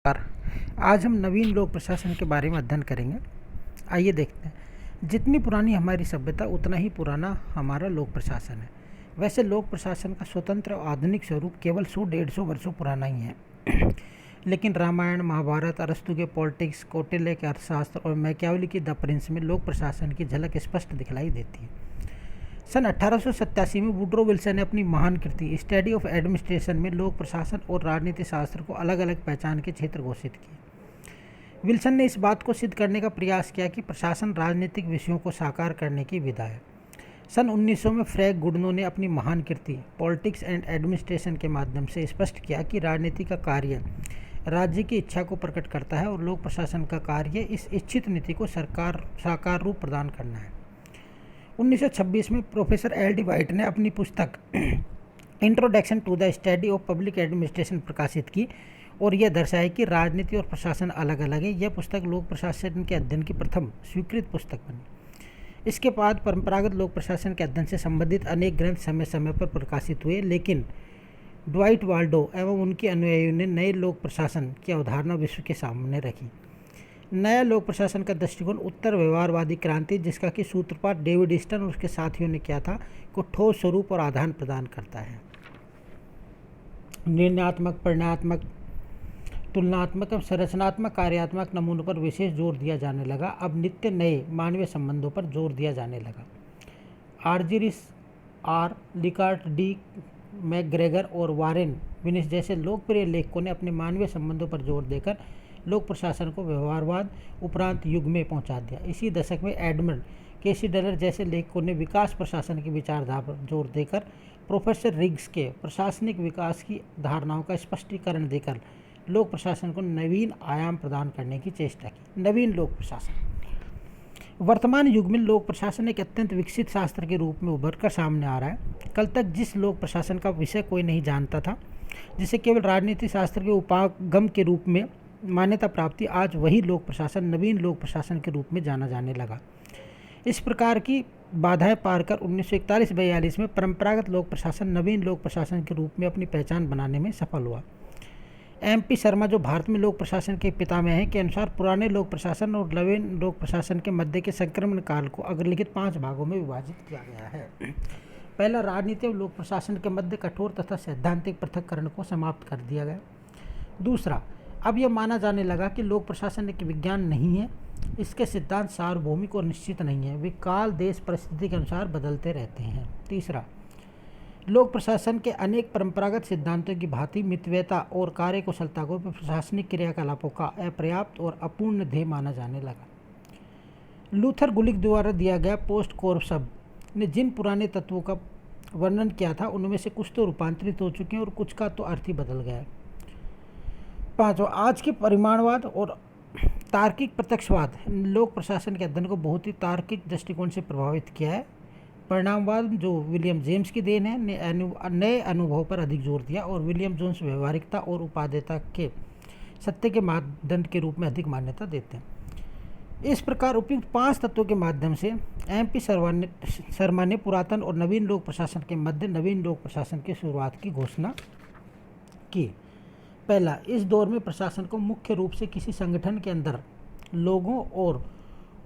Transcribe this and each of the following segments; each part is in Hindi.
नमस्कार। आज हम नवीन लोक प्रशासन के बारे में अध्ययन करेंगे। आइए देखते हैं। जितनी पुरानी हमारी सभ्यता उतना ही पुराना हमारा लोक प्रशासन है। वैसे लोक प्रशासन का स्वतंत्र और आधुनिक स्वरूप केवल 100-150 वर्षों पुराना ही है। लेकिन रामायण, महाभारत, अरस्तु के पॉलिटिक्स, कौटिल्य के अर्थशास्त्र और मैकियावेली की द प्रिंस में लोक प्रशासन की झलक स्पष्ट दिखलाई देती है। सन 1887 में वुड्रो विल्सन ने अपनी महान कृति स्टडी ऑफ एडमिनिस्ट्रेशन में लोक प्रशासन और राजनीति शास्त्र को अलग अलग पहचान के क्षेत्र घोषित किए। विल्सन ने इस बात को सिद्ध करने का प्रयास किया कि प्रशासन राजनीतिक विषयों को साकार करने की विधा है। सन 1900 में फ्रैंक गुडनो ने अपनी महान कृति पॉलिटिक्स एंड एडमिनिस्ट्रेशन के माध्यम से स्पष्ट किया कि राजनीति का कार्य राज्य की इच्छा को प्रकट करता है और लोक प्रशासन का कार्य इस इच्छित नीति को साकार रूप प्रदान करना है। 1926 में प्रोफेसर एल डी वाइट ने अपनी पुस्तक introduction to the study of public administration प्रकाशित की और यह दर्शाया कि राजनीति और प्रशासन अलग अलग है। यह पुस्तक लोक प्रशासन के अध्ययन की प्रथम स्वीकृत पुस्तक बनी। इसके बाद परंपरागत लोक प्रशासन के अध्ययन से संबंधित अनेक ग्रंथ समय समय पर प्रकाशित हुए, लेकिन ड्वाइट वाल्डो एवं उनके अनुयायियों ने नए लोक प्रशासन की अवधारणा विश्व के सामने रखी। नया लोक प्रशासन का दृष्टिकोण उत्तर व्यवहारवादी क्रांति, जिसका कि सूत्रपात डेविड ईस्टन और उसके साथियों ने किया था, को ठोस स्वरूप और आधार प्रदान करता है। निर्णयात्मक, परिणामात्मक, तुलनात्मक एवं संरचनात्मक कार्यात्मक नमूनों पर विशेष जोर दिया जाने लगा। अब नित्य नए मानवीय संबंधों पर जोर दिया जाने लगा। आर्जिरिस आर, लिकार्ट डी मैकग्रेगर और वारेन विनिस जैसे लोकप्रिय लेखकों ने अपने मानवीय संबंधों पर जोर देकर लोक प्रशासन को व्यवहारवाद उपरांत युग में पहुंचा दिया। इसी दशक में एडमंड केसी डलर जैसे लेखकों ने विकास प्रशासन की विचारधारा पर जोर देकर प्रोफेसर रिग्स के प्रशासनिक विकास की धारणाओं का स्पष्टीकरण देकर लोक प्रशासन को नवीन आयाम प्रदान करने की चेष्टा की। नवीन लोक प्रशासन वर्तमान युग में लोक प्रशासन एक अत्यंत विकसित शास्त्र के रूप में उभर कर सामने आ रहा है। कल तक जिस लोक प्रशासन का विषय कोई नहीं जानता था, जिसे केवल राजनीति शास्त्र के उपागम के रूप में मान्यता प्राप्ति, आज वही लोक प्रशासन नवीन लोक प्रशासन के रूप में जाना जाने लगा। इस प्रकार की बाधाएं पार कर 1941-42 में परंपरागत लोक प्रशासन नवीन लोक प्रशासन के रूप में अपनी पहचान बनाने में सफल हुआ। MP शर्मा, जो भारत में लोक प्रशासन के पितामह हैं, के अनुसार पुराने लोक प्रशासन और नवीन लोक प्रशासन के मध्य के संक्रमण काल को अग्रलिखित 5 भागों में विभाजित किया गया है। पहला, राजनीति और लोक प्रशासन के मध्य कठोर तथा सैद्धांतिक पृथक्करण को समाप्त कर दिया गया। दूसरा, अब यह माना जाने लगा कि लोक प्रशासन एक विज्ञान नहीं है। इसके सिद्धांत सार्वभौमिक और निश्चित नहीं है, वे काल, देश, परिस्थिति के अनुसार बदलते रहते हैं। तीसरा, लोक प्रशासन के अनेक परंपरागत सिद्धांतों की भांति मितव्ययता और कार्यकुशलता को प्रशासनिक क्रियाकलापों का अपर्याप्त और अपूर्ण ध्येय माना जाने लगा। लूथर गुलिक द्वारा दिया गया पोस्ट कोर्प्सब ने जिन पुराने तत्वों का वर्णन किया था, उनमें से कुछ तो रूपांतरित हो चुके हैं और कुछ का तो अर्थ ही बदल गया है। पाँचवा, आज के परिमाणवाद और तार्किक प्रत्यक्षवाद लोक प्रशासन के अध्ययन को बहुत ही तार्किक दृष्टिकोण से प्रभावित किया है। परिणामवाद, जो विलियम जेम्स की देन है, ने नए अनुभव पर अधिक जोर दिया और विलियम जोन्स व्यवहारिकता और उपादेयता के सत्य के मापदंड के रूप में अधिक मान्यता देते हैं। इस प्रकार उपयुक्त 5 तत्वों के माध्यम से MP शर्मा ने पुरातन और नवीन लोक प्रशासन के मध्य नवीन लोक प्रशासन की शुरुआत की घोषणा की। पहला, इस दौर में प्रशासन को मुख्य रूप से किसी संगठन के अंदर लोगों और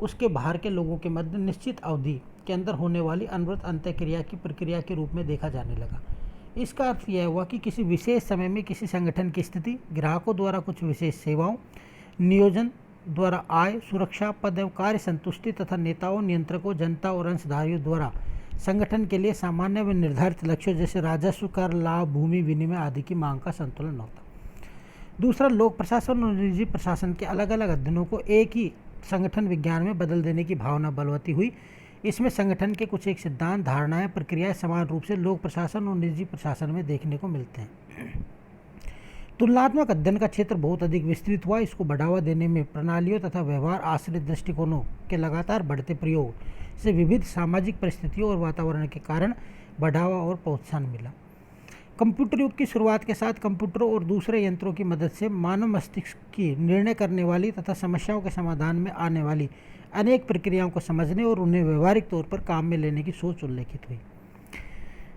उसके बाहर के लोगों के मध्य निश्चित अवधि के अंदर होने वाली अनवरत अंतःक्रिया की प्रक्रिया के रूप में देखा जाने लगा। इसका अर्थ यह हुआ कि किसी विशेष समय में किसी संगठन की स्थिति, ग्राहकों द्वारा कुछ विशेष सेवाओं, नियोजन द्वारा आय, सुरक्षा, पद एवं कार्य संतुष्टि तथा नेताओं, नियंत्रकों, जनता और अंशधारियों द्वारा संगठन के लिए सामान्य व निर्धारित लक्ष्यों जैसे राजस्व, कर, लाभ, भूमि विनिमय आदि की मांग का संतुलन होता। दूसरा, लोक प्रशासन और निजी प्रशासन के अलग अलग अध्ययनों को एक ही संगठन विज्ञान में बदल देने की भावना बलवती हुई। इसमें संगठन के कुछ एक सिद्धांत, धारणाएं, प्रक्रियाएं समान रूप से लोक प्रशासन और निजी प्रशासन में देखने को मिलते हैं। तुलनात्मक अध्ययन का क्षेत्र बहुत अधिक विस्तृत हुआ। इसको बढ़ावा देने में प्रणालियों तथा व्यवहार आश्रित दृष्टिकोणों के लगातार बढ़ते प्रयोग से विविध सामाजिक परिस्थितियों और वातावरण के कारण बढ़ावा और प्रोत्साहन मिला। कंप्यूटर युग की शुरुआत के साथ कंप्यूटरों और दूसरे यंत्रों की मदद से मानव मस्तिष्क की निर्णय करने वाली तथा समस्याओं के समाधान में आने वाली अनेक प्रक्रियाओं को समझने और उन्हें व्यवहारिक तौर पर काम में लेने की सोच उल्लेखित हुई।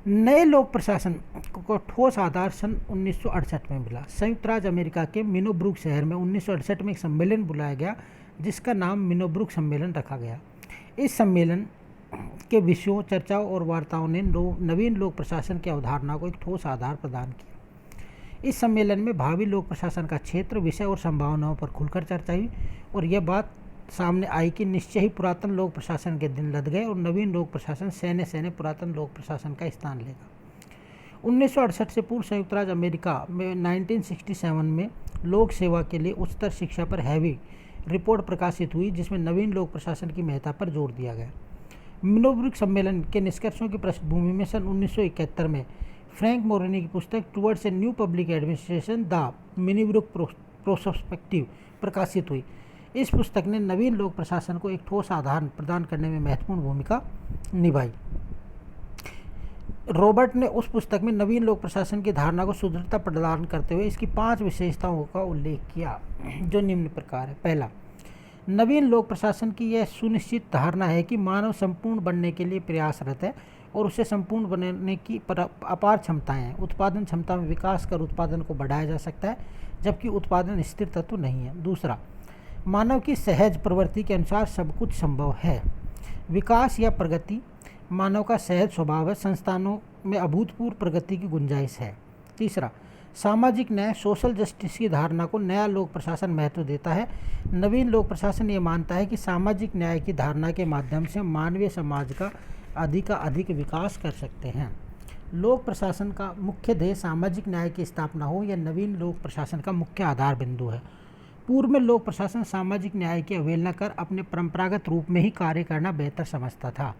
नए लोक प्रशासन को ठोस आधार सन 1968 में मिला। संयुक्त राज्य अमेरिका के मिनोब्रुक शहर में 1968 में एक सम्मेलन बुलाया गया जिसका नाम मिनोब्रुक सम्मेलन रखा गया। इस सम्मेलन के विषयों, चर्चाओं और वार्ताओं ने नवीन लोक प्रशासन की अवधारणा को एक ठोस आधार प्रदान किया। इस सम्मेलन में भावी लोक प्रशासन का क्षेत्र, विषय और संभावनाओं पर खुलकर चर्चा हुई और यह बात सामने आई कि निश्चय ही पुरातन लोक प्रशासन के दिन लद गए और नवीन लोक प्रशासन सहने पुरातन लोक प्रशासन का स्थान लेगा। 1968 से पूर्व संयुक्त राज्य अमेरिका में 1967 में लोक सेवा के लिए उच्चतर शिक्षा पर हैवी रिपोर्ट प्रकाशित हुई जिसमें नवीन लोक प्रशासन की महत्ता पर जोर दिया गया। मिनोब्रुक सम्मेलन के निष्कर्षों की पृष्ठभूमि में सन 1971 में फ्रैंक मोरेनी की पुस्तक towards a new public administration the Minnowbrook perspective प्रकाशित हुई। इस पुस्तक ने नवीन लोक प्रशासन को एक ठोस आधार प्रदान करने में महत्वपूर्ण भूमिका निभाई। रॉबर्ट ने उस पुस्तक में नवीन लोक प्रशासन की धारणा को सुदृढ़ता प्रदान करते हुए इसकी 5 विशेषताओं का उल्लेख किया जो निम्न प्रकार है। पहला, नवीन लोक प्रशासन की यह सुनिश्चित धारणा है कि मानव संपूर्ण बनने के लिए प्रयासरत है और उसे संपूर्ण बनने की अपार क्षमताएं हैं। उत्पादन क्षमता में विकास कर उत्पादन को बढ़ाया जा सकता है जबकि उत्पादन स्थिर तत्व नहीं है। दूसरा, मानव की सहज प्रवृत्ति के अनुसार सब कुछ संभव है। विकास या प्रगति मानव का सहज स्वभाव है। संस्थानों में अभूतपूर्व प्रगति की गुंजाइश है। तीसरा, सामाजिक न्याय सोशल जस्टिस की धारणा को नया लोक प्रशासन महत्व देता है। नवीन लोक प्रशासन ये मानता है कि सामाजिक न्याय की धारणा के माध्यम से मानवीय समाज का अधिक विकास कर सकते हैं। लोक प्रशासन का मुख्य ध्येय सामाजिक न्याय की स्थापना हो यह नवीन लोक प्रशासन का मुख्य आधार बिंदु है। पूर्व में लोक प्रशासन सामाजिक न्याय की अवहेलना कर अपने परंपरागत रूप में ही कार्य करना बेहतर समझता था।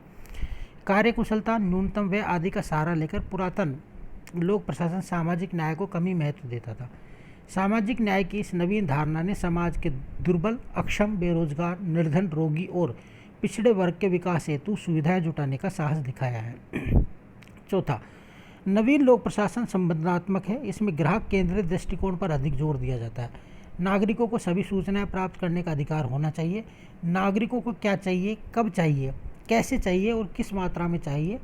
कार्यकुशलता, न्यूनतम व्यय आदि का सहारा लेकर पुरातन लोक प्रशासन सामाजिक न्याय को कम ही महत्व देता था। सामाजिक न्याय की इस नवीन धारणा ने समाज के दुर्बल, अक्षम, बेरोजगार, निर्धन, रोगी और पिछड़े वर्ग के विकास हेतु सुविधाएं जुटाने का साहस दिखाया है। चौथा, नवीन लोक प्रशासन संबंधात्मक है। इसमें ग्राहक केंद्रित दृष्टिकोण पर अधिक जोर दिया जाता है। नागरिकों को सभी सूचनाएं प्राप्त करने का अधिकार होना चाहिए। नागरिकों को क्या चाहिए, कब चाहिए, कैसे चाहिए और किस मात्रा में चाहिए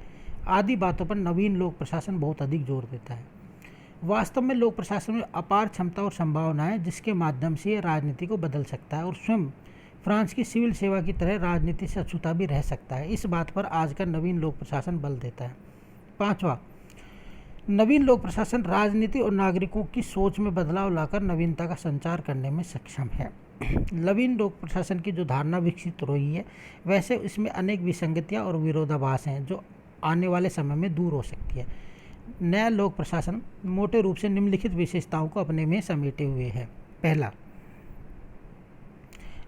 आदि बातों पर नवीन लोक प्रशासन बहुत अधिक जोर देता है। वास्तव में लोक प्रशासन में अपार क्षमता और संभावनाएं जिसके माध्यम से ये राजनीति को बदल सकता है और स्वयं फ्रांस की सिविल सेवा की तरह राजनीति से अछूता भी रह सकता है। इस बात पर आज का नवीन लोक प्रशासन बल देता है। पांचवा, नवीन लोक प्रशासन राजनीति और नागरिकों की सोच में बदलाव लाकर नवीनता का संचार करने में सक्षम है। नवीन लोक प्रशासन की जो धारणा विकसित हो रही है वैसे इसमें अनेक विसंगतियां और विरोधाभास हैं जो आने वाले समय में दूर हो सकती है। नया लोक प्रशासन मोटे रूप से निम्नलिखित विशेषताओं को अपने में समेटे हुए है। पहला,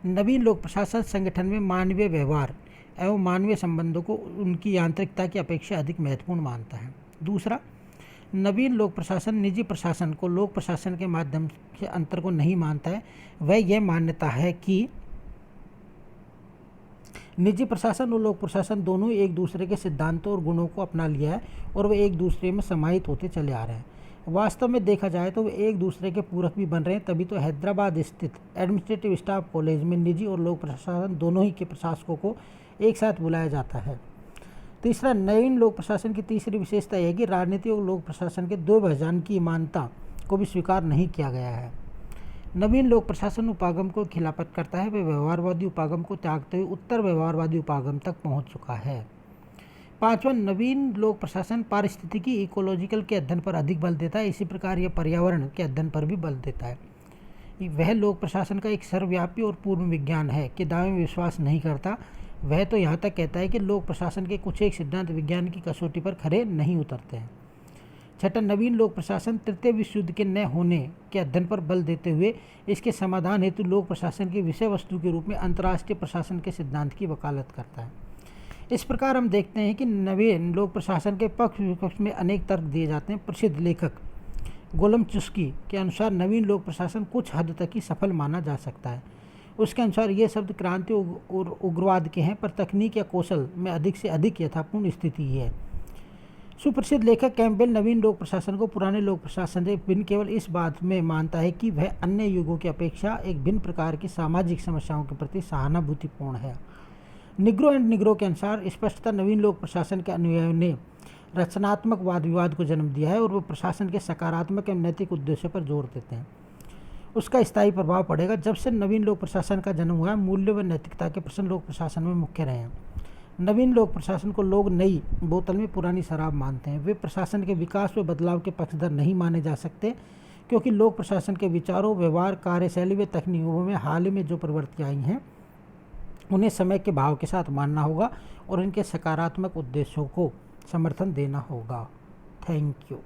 नवीन लोक प्रशासन संगठन में मानवीय व्यवहार एवं मानवीय संबंधों को उनकी यांत्रिकता की अपेक्षा अधिक महत्वपूर्ण मानता है। दूसरा, नवीन लोक प्रशासन निजी प्रशासन को लोक प्रशासन के माध्यम से अंतर को नहीं मानता है। वह यह मान्यता है कि निजी प्रशासन और लोक प्रशासन दोनों एक दूसरे के सिद्धांतों और गुणों को अपना लिया है और वे एक दूसरे में समाहित होते चले आ रहे हैं। वास्तव में देखा जाए तो वे एक दूसरे के पूरक भी बन रहे हैं। तभी तो हैदराबाद स्थित एडमिनिस्ट्रेटिव स्टाफ कॉलेज में निजी और लोक प्रशासन दोनों ही के प्रशासकों को एक साथ बुलाया जाता है। तीसरा, नवीन लोक प्रशासन की तीसरी विशेषता यह है कि राजनीति और लोक प्रशासन के दो विभाजन की मान्यता को भी स्वीकार नहीं किया गया है। नवीन लोक प्रशासन उपागम को खिलाफत करता है। वह व्यवहारवादी उपागम को त्यागते हुए उत्तर व्यवहारवादी उपागम तक पहुंच चुका है। पांचवा, नवीन लोक प्रशासन पारिस्थितिकी इकोलॉजिकल के अध्ययन पर अधिक बल देता है। इसी प्रकार यह पर्यावरण के अध्ययन पर भी बल देता है। वह लोक प्रशासन का एक सर्वव्यापी और पूर्ण विज्ञान है कि दावे में विश्वास नहीं करता। वह तो यहाँ तक कहता है कि लोक प्रशासन के कुछ एक सिद्धांत विज्ञान की कसौटी पर खरे नहीं उतरते हैं। छठा, नवीन लोक प्रशासन तृतीय विश्व युद्ध के न होने के अध्ययन पर बल देते हुए इसके समाधान हेतु लोक प्रशासन की विषय वस्तु के रूप में अंतर्राष्ट्रीय प्रशासन के सिद्धांत की वकालत करता है। इस प्रकार हम देखते हैं कि नवीन लोक प्रशासन के पक्ष विपक्ष में अनेक तर्क दिए जाते हैं। प्रसिद्ध लेखक गोलम चुस्की के अनुसार नवीन लोक प्रशासन कुछ हद तक ही सफल माना जा सकता है। उसके अनुसार ये शब्द क्रांति और उग्रवाद के हैं पर तकनीक या कौशल में अधिक से अधिक यथापूर्ण स्थिति ही है। सुप्रसिद्ध लेखक कैम्पबेल नवीन लोक प्रशासन को पुराने लोक प्रशासन से भिन्न केवल इस बात में मानता है कि वह अन्य युगों की अपेक्षा एक भिन्न प्रकार की सामाजिक समस्याओं के प्रति सहानुभूतिपूर्ण है। निग्रो एंड निग्रो के अनुसार स्पष्टता नवीन लोक प्रशासन के अनुयायियों ने रचनात्मक वाद विवाद को जन्म दिया है और वो प्रशासन के सकारात्मक एवं नैतिक उद्देश्यों पर जोर देते हैं। उसका स्थायी प्रभाव पड़ेगा। जब से नवीन लोक प्रशासन का जन्म हुआ है, मूल्य व नैतिकता के प्रश्न लोक प्रशासन में मुख्य रहे हैं। नवीन लोक प्रशासन को लोग नई बोतल में पुरानी शराब मानते हैं। वे प्रशासन के विकास व बदलाव के पक्षधर नहीं माने जा सकते, क्योंकि लोक प्रशासन के विचारों, व्यवहार, कार्यशैली व तकनीकों में हाल ही में जो प्रवृत्तियाँ आई हैं उन्हें समय के भाव के साथ मानना होगा और इनके सकारात्मक उद्देश्यों को समर्थन देना होगा। Thank you.